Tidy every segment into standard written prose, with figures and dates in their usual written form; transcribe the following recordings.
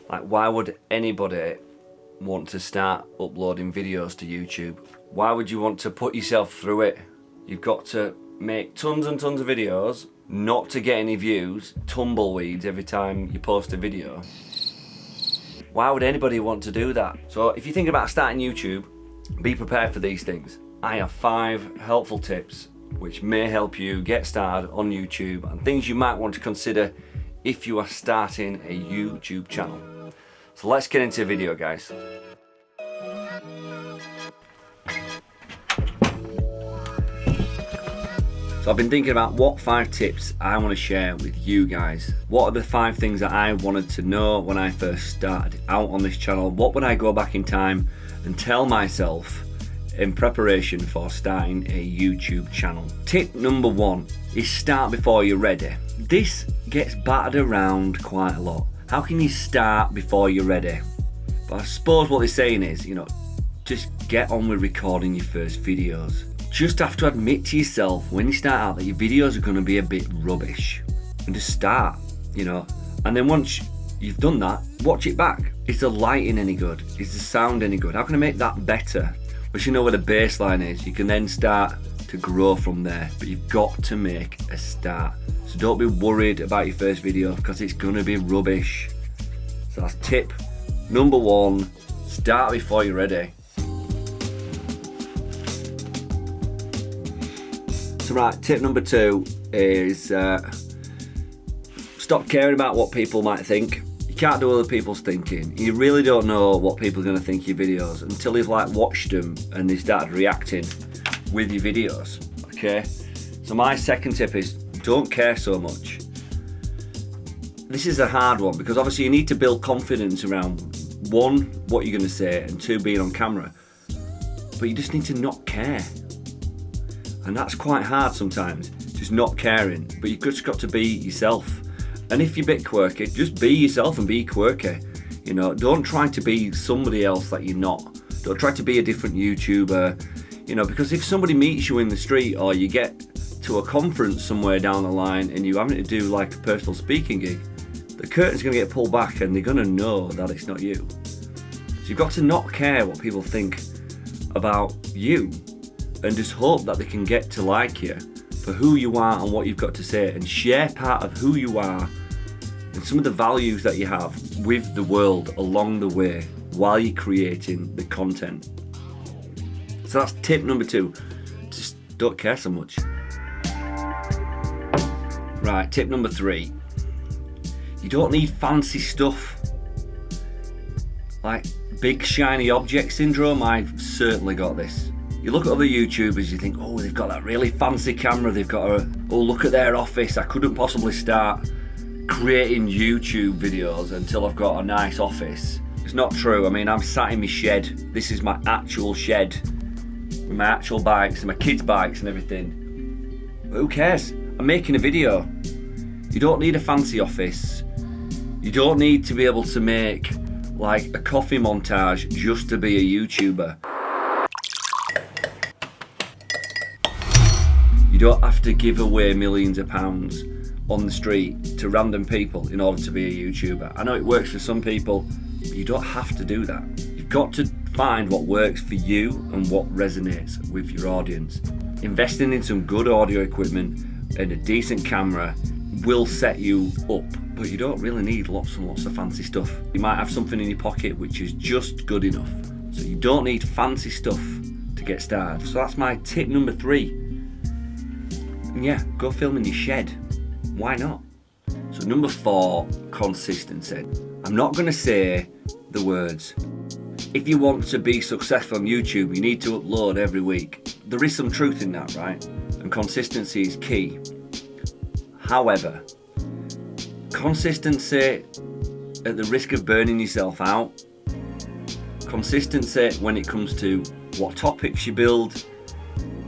Like, why would anybody want to start uploading videos to YouTube? Why would you want to put yourself through it? You've got to make tons and tons of videos, not to get any views, tumbleweeds every time you post a video. Why would anybody want to do that? So if you think about starting YouTube, be prepared for these things. I have 5 helpful tips which may help you get started on YouTube and things you might want to consider if you are starting a YouTube channel. So let's get into the video, guys. So I've been thinking about what 5 tips I want to share with you guys. What are the 5 things that I wanted to know when I first started out on this channel? What would I go back in time and tell myself in preparation for starting a YouTube channel? Tip number 1 is start before you're ready. This gets battered around quite a lot. How can you start before you're ready? But I suppose what they're saying is, just get on with recording your first videos. Just have to admit to yourself when you start out that your videos are going to be a bit rubbish. And just start, And then once you've done that, watch it back. Is the lighting any good? Is the sound any good? How can I make that better? Once you know where the baseline is, you can then start to grow from there. But you've got to make a start. So don't be worried about your first video because it's going to be rubbish. So that's tip number 1. Start before you're ready. So right, tip number 2 is stop caring about what people might think. You can't do other people's thinking. You really don't know what people are going to think of your videos until you've watched them and they started reacting with your videos. Okay? So my second tip is don't care so much. This is a hard one because obviously you need to build confidence around 1, what you're going to say, and 2, being on camera. But you just need to not care. And that's quite hard sometimes, just not caring. But you've just got to be yourself. And if you're a bit quirky, just be yourself and be quirky. Don't try to be somebody else that you're not. Don't try to be a different YouTuber. Because if somebody meets you in the street or you get to a conference somewhere down the line and you're having to do a personal speaking gig, the curtain's going to get pulled back and they're going to know that it's not you. So you've got to not care what people think about you. And just hope that they can get to like you for who you are and what you've got to say, and share part of who you are and some of the values that you have with the world along the way while you're creating the content. So that's tip number 2. Just don't care so much. Right, tip number 3. You don't need fancy stuff. Like big shiny object syndrome, I've certainly got this. You look at other YouTubers, you think, oh, they've got that really fancy camera, they've got look at their office. I couldn't possibly start creating YouTube videos until I've got a nice office. It's not true. I mean, I'm sat in my shed. This is my actual shed with my actual bikes and my kids' bikes and everything. But who cares? I'm making a video. You don't need a fancy office. You don't need to be able to make a coffee montage just to be a YouTuber. You don't have to give away millions of pounds on the street to random people in order to be a YouTuber. I know it works for some people, but you don't have to do that. You've got to find what works for you and what resonates with your audience. Investing in some good audio equipment and a decent camera will set you up, but you don't really need lots and lots of fancy stuff. You might have something in your pocket which is just good enough. So you don't need fancy stuff to get started. So that's my tip number 3. And yeah, go film in your shed. Why not? So number 4, consistency. I'm not going to say the words, if you want to be successful on YouTube, you need to upload every week. There is some truth in that, right? And consistency is key. However, consistency at the risk of burning yourself out. Consistency when it comes to what topics you build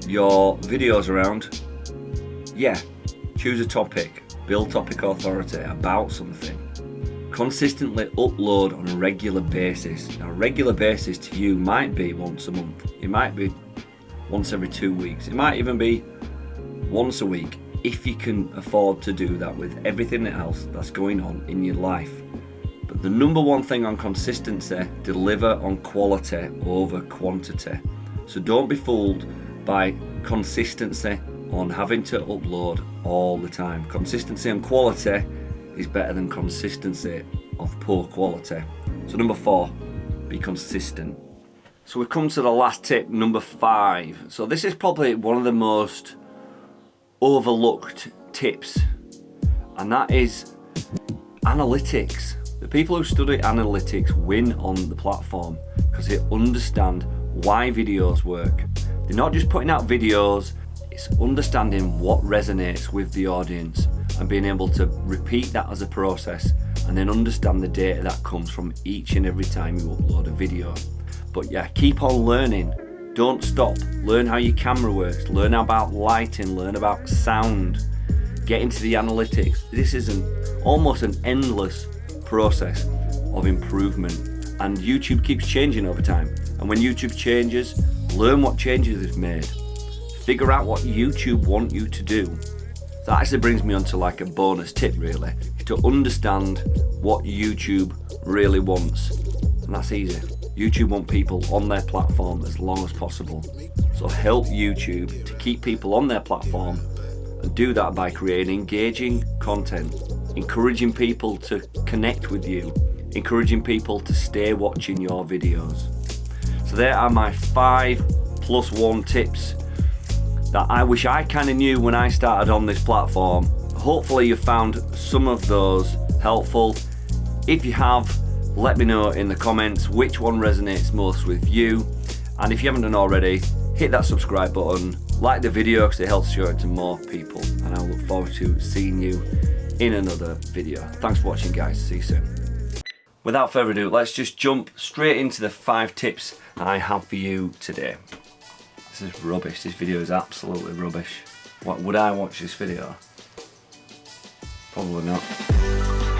your videos around. Yeah, choose a topic, build topic authority about something. Consistently upload on a regular basis. Now, a regular basis to you might be once a month. It might be once every 2 weeks. It might even be once a week, if you can afford to do that with everything else that's going on in your life. But the number one thing on consistency, deliver on quality over quantity. So don't be fooled by consistency on having to upload all the time. Consistency and quality is better than consistency of poor quality. So number 4, be consistent. So we've come to the last tip, number 5. So this is probably one of the most overlooked tips, and that is analytics. The people who study analytics win on the platform because they understand why videos work. They're not just putting out videos, it's understanding what resonates with the audience and being able to repeat that as a process and then understand the data that comes from each and every time you upload a video. But yeah, keep on learning. Don't stop. Learn how your camera works, learn about lighting, learn about sound, get into the analytics. This is almost an endless process of improvement, and YouTube keeps changing over time. And when YouTube changes, learn what changes it's made. Figure out what YouTube want you to do. That actually brings me on to like a bonus tip really, is to understand what YouTube really wants. And that's easy. YouTube want people on their platform as long as possible. So help YouTube to keep people on their platform, and do that by creating engaging content, encouraging people to connect with you, encouraging people to stay watching your videos. So there are my 5+1 tips that I wish I kind of knew when I started on this platform. Hopefully you found some of those helpful. If you have, let me know in the comments which one resonates most with you. And if you haven't done already, hit that subscribe button, like the video because it helps show it to more people. And I look forward to seeing you in another video. Thanks for watching guys, see you soon. Without further ado, let's just jump straight into the 5 tips I have for you today. This is rubbish, this video is absolutely rubbish. What, would I watch this video? Probably not.